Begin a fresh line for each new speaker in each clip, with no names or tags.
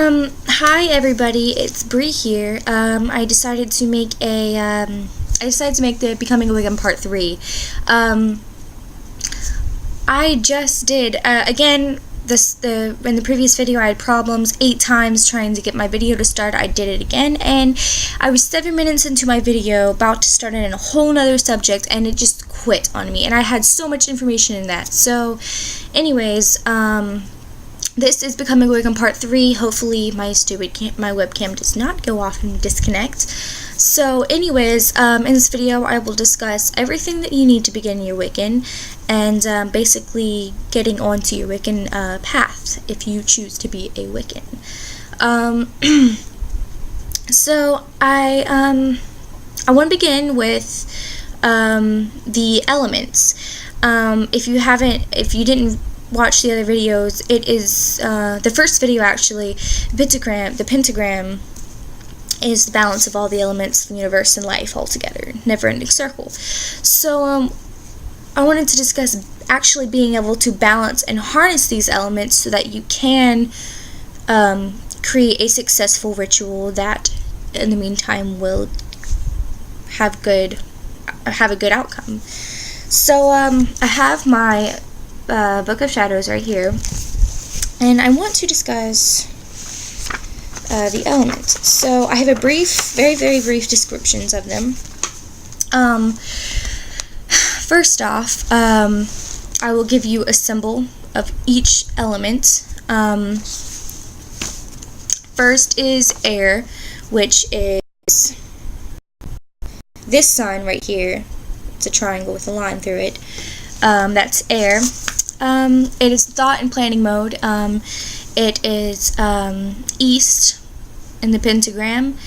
Hi everybody, it's Bree here. I decided to make the Becoming a Wiccan Part 3. I just did, again, in the previous video I had problems 8 times trying to get my video to start. I did it again, and I was 7 minutes into my video, about to start in a whole nother subject, and it just quit on me, and I had so much information in that. So, anyways, this is Becoming a Wiccan Part 3. Hopefully my webcam does not go off and disconnect. So anyways, in this video I will discuss everything that you need to begin your Wiccan, and basically getting onto your Wiccan path if you choose to be a Wiccan. So I want to begin with the elements. If you didn't watch the other videos, it is the first video actually. The pentagram is the balance of all the elements of the universe and life all together, never-ending circle. So I wanted to discuss actually being able to balance and harness these elements so that you can create a successful ritual that in the meantime will have a good outcome. So I have my Book of Shadows right here, and I want to discuss the elements. So I have a very, very brief descriptions of them. First off, I will give you a symbol of each element. First is air, which is this sign right here. It's a triangle with a line through it. That's air. It is thought and planning mode. It is east in the pentagram,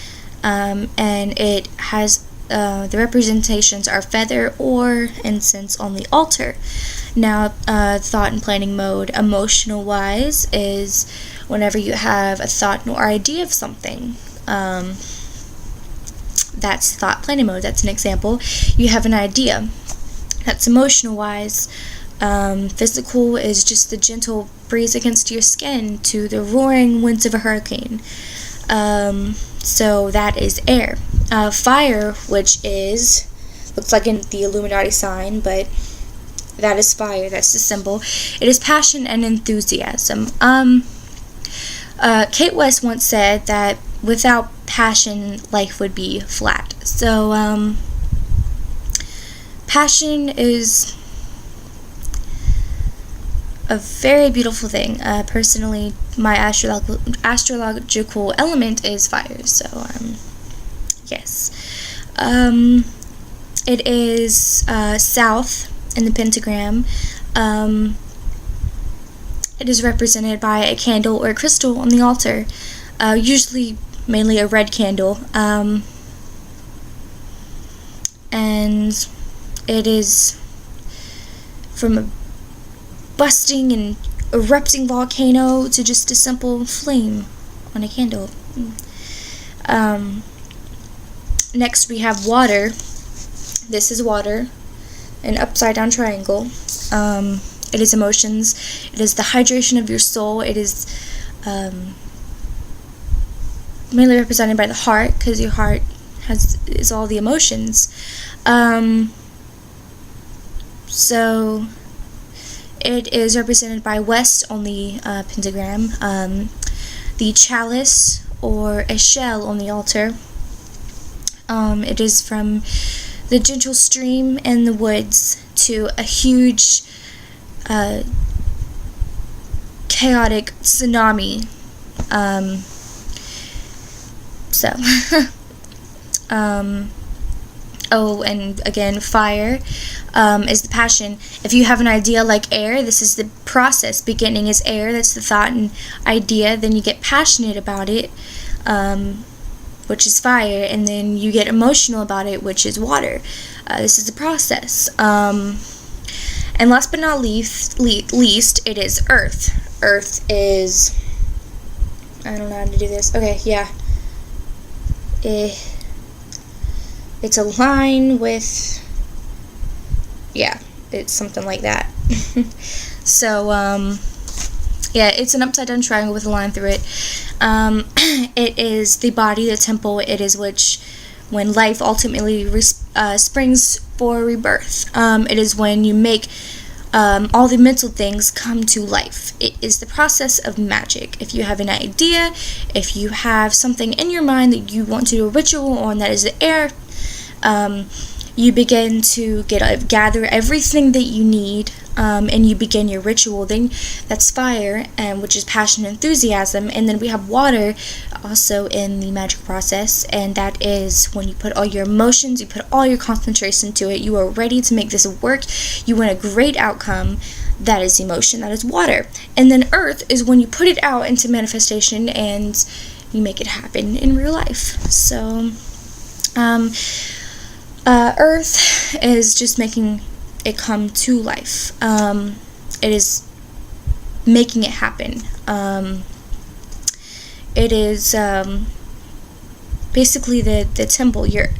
and it has the representations are feather or incense on the altar. Now, thought and planning mode, emotional wise, is whenever you have a thought or idea of something. That's thought planning mode. That's an example. You have an idea. That's emotional wise. Physical is just the gentle breeze against your skin to the roaring winds of a hurricane. So that is air. Fire, which looks like in the Illuminati sign, but that is fire. That's the symbol. It is passion and enthusiasm. Kate West once said that without passion, life would be flat. So, passion is a very beautiful thing. Personally, my astrological element is fire, so yes. It is south in the pentagram. It is represented by a candle or a crystal on the altar, usually mainly a red candle, and it is from a busting and erupting volcano to just a simple flame on a candle. Next we have water. This is water, an upside down triangle. It is emotions. It is the hydration of your soul. It is mainly represented by the heart, because your heart is all the emotions. So it is represented by west on the pentagram. The chalice or a shell on the altar. It is from the gentle stream in the woods to a huge chaotic tsunami. Oh, and again, fire is the passion. If you have an idea like air, this is the process. Beginning is air, that's the thought and idea. Then you get passionate about it, which is fire, and then you get emotional about it, which is water. This is the process. And last but not least, it is earth. Earth is, I don't know how to do this. Okay, yeah. It's a line with, yeah, it's something like that. So, Yeah, it's an upside down triangle with a line through it. It is the body, the temple. It is when life ultimately springs for rebirth. It is when you make all the mental things come to life. It is the process of magic. If you have an idea, if you have something in your mind that you want to do a ritual on that is the air, you begin to gather everything that you need, and you begin your ritual. Then that's fire, which is passion and enthusiasm. And then we have water also in the magic process, and that is when you put all your emotions, you put all your concentration into it. You are ready to make this work. You want a great outcome. That is emotion. That is water. And then earth is when you put it out into manifestation and you make it happen in real life. So earth is just making it come to life. It is making it happen. It is basically the temple, your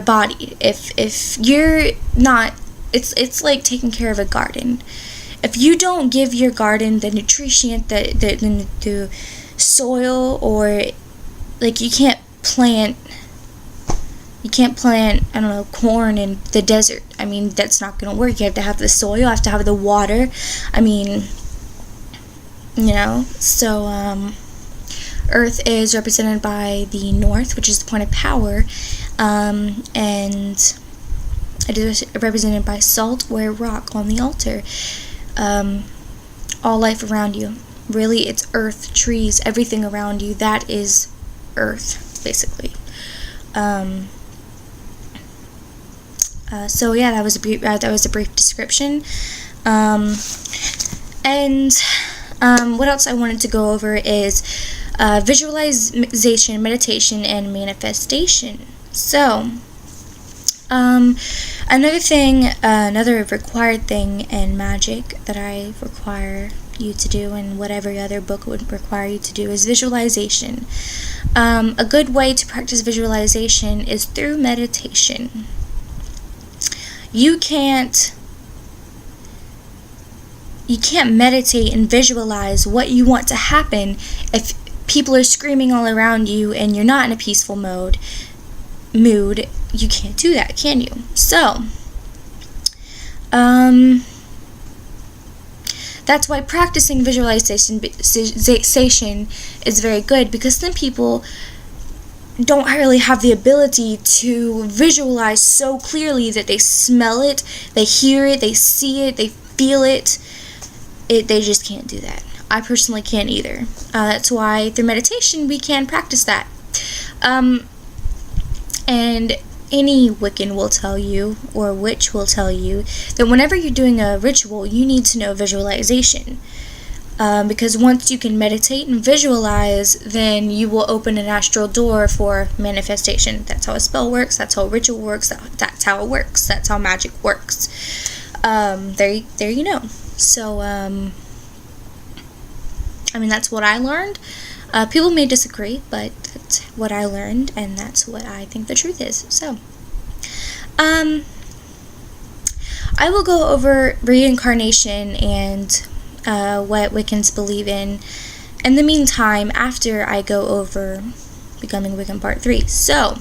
body. If you're not, it's like taking care of a garden. If you don't give your garden the nutrition, the soil, or like you can't plant, I don't know, corn in the desert. I mean, that's not going to work. You have to have the soil, you have to have the water. I mean, so earth is represented by the north, which is the point of power, and it is represented by salt or rock on the altar. All life around you. Really, it's earth, trees, everything around you. That is earth, basically. So yeah, that was a brief description. And what else I wanted to go over is visualization, meditation, and manifestation. So another required thing in magic that I require you to do, and what every other book would require you to do, is visualization. A good way to practice visualization is through meditation. You can't meditate and visualize what you want to happen if people are screaming all around you and you're not in a peaceful mood. You can't do that, can you? So that's why practicing visualization is very good, because some people don't really have the ability to visualize so clearly that they smell it, they hear it, they see it, they feel it. They just can't do that. I personally can't either. That's why through meditation we can practice that. And any Wiccan will tell you, or witch will tell you, that whenever you're doing a ritual, you need to know visualization. Because once you can meditate and visualize, then you will open an astral door for manifestation. That's how a spell works, that's how a ritual works, that's how it works, that's how magic works. There you know. So, that's what I learned. People may disagree, but that's what I learned, and that's what I think the truth is. So, I will go over reincarnation and what Wiccans believe in the meantime, after I go over Becoming Wiccan Part 3. So,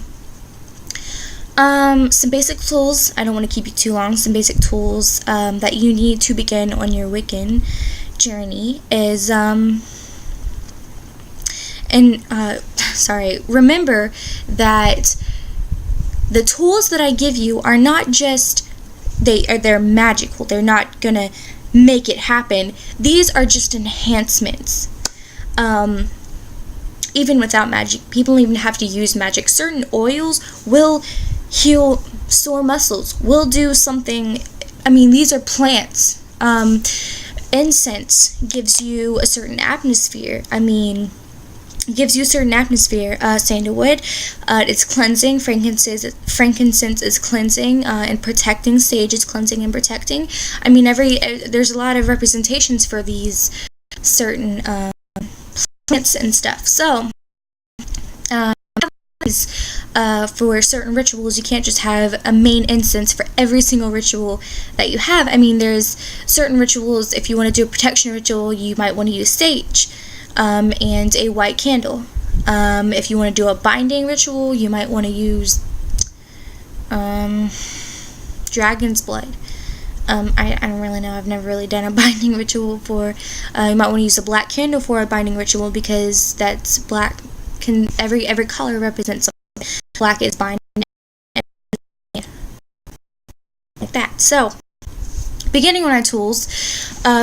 some basic tools. I don't want to keep you too long. Some basic tools that you need to begin on your Wiccan journey is remember that the tools that I give you are not just they're magical. They're not gonna make it happen. These are just enhancements. Even without magic, people even have to use magic. Certain oils will heal sore muscles, will do something. These are plants. Incense gives you a certain atmosphere. Sandalwood, it's cleansing. Frankincense is cleansing and protecting. Sage is cleansing and protecting. There's a lot of representations for these certain plants and stuff. So, for certain rituals, you can't just have a main incense for every single ritual that you have. I mean, there's certain rituals, if you want to do a protection ritual, you might want to use sage and a white candle. If you want to do a binding ritual, you might want to use dragon's blood. I don't really know. I've never really done a binding ritual before. You might want to use a black candle for a binding ritual, because that's black. Every color represents something. Black is binding, like that. So, beginning on our tools,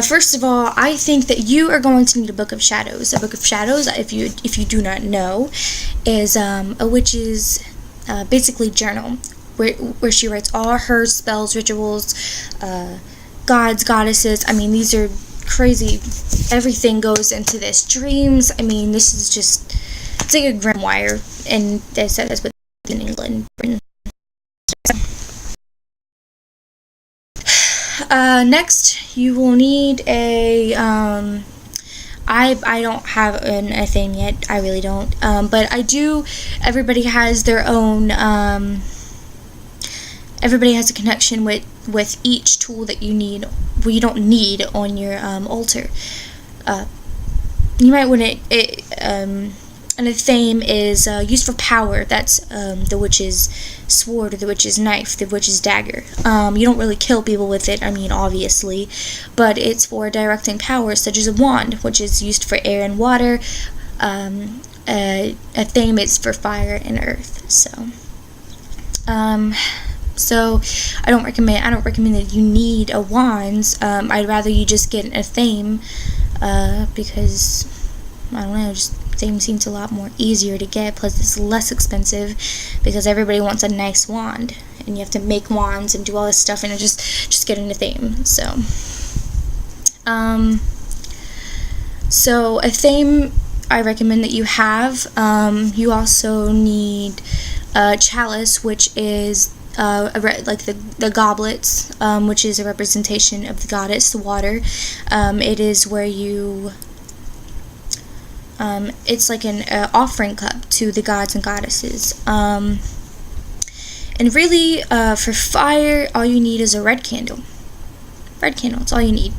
first of all, I think that you are going to need a Book of Shadows. A Book of Shadows, if you do not know, is a witch's basically journal, where she writes all her spells, rituals, gods, goddesses. I mean, these are crazy. Everything goes into this. Dreams. I mean, this is just, it's like a grimoire, and they said this in England. Next, you will need a, I don't have a thing yet, I really don't, but I do, everybody has their own, everybody has a connection with each tool that you need, well, you don't need on your, altar. You might want to, and a thame is used for power. That's the witch's sword, or the witch's knife, the witch's dagger. You don't really kill people with it, I mean, obviously, but it's for directing power, such as a wand, which is used for air and water. A thame is for fire and earth. So I don't recommend that you need a wand. I'd rather you just get a thame, because I don't know, just theme seems a lot more easier to get, plus it's less expensive, because everybody wants a nice wand, and you have to make wands and do all this stuff, and just getting a theme. So a theme I recommend that you have. You also need a chalice, which is like the goblets, which is a representation of the goddess, the water. It is where you it's like an offering cup to the gods and goddesses. And really, for fire, all you need is a red candle. Red candle, that's all you need.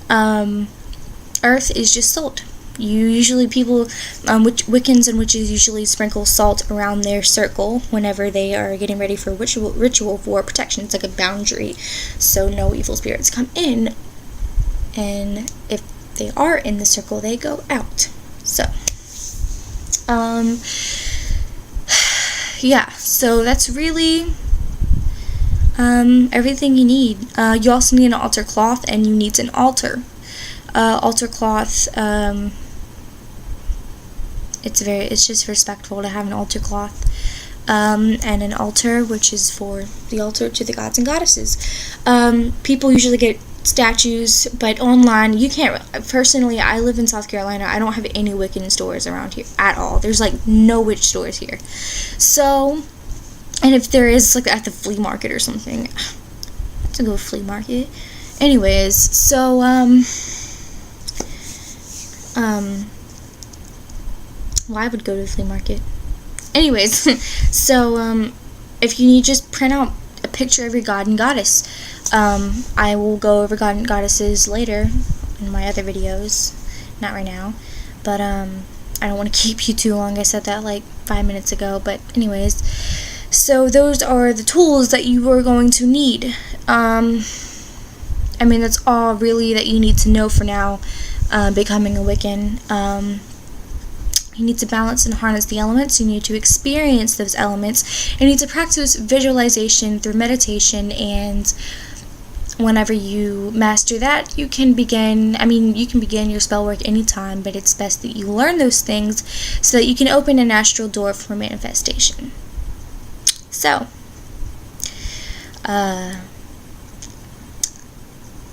Earth is just salt. Wiccans and witches usually sprinkle salt around their circle whenever they are getting ready for ritual for protection. It's like a boundary, so no evil spirits come in, and if they are in the circle, they go out. So, yeah, so that's really everything you need. You also need an altar cloth, and you need an altar. Altar cloth, it's just respectful to have an altar cloth, and an altar, which is for the altar to the gods and goddesses. People usually get statues, but online you can't. Personally, I live in South Carolina. I don't have any Wiccan stores around here at all. There's like no witch stores here. So, and if there is, like at the flea market or something, I have to go to flea market. Anyways, so well, I would go to the flea market. Anyways, so if you need, just print out a picture of your god and goddess. I will go over god and goddesses later in my other videos, not right now, but I don't want to keep you too long. I said that like 5 minutes ago, but anyways, so those are the tools that you are going to need. I mean, that's all really that you need to know for now, becoming a Wiccan. You need to balance and harness the elements. You need to experience those elements. You need to practice visualization through meditation, and whenever you master that, you can begin, you can begin your spell work anytime, but it's best that you learn those things so that you can open an astral door for manifestation. So, that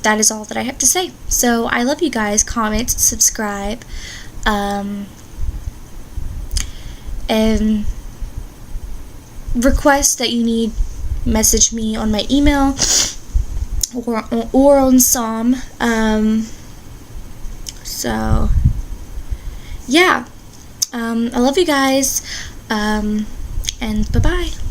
is all that I have to say. So, I love you guys. Comment, subscribe, and request that you need, message me on my email or on Psalm. So yeah, I love you guys, and and bye-bye.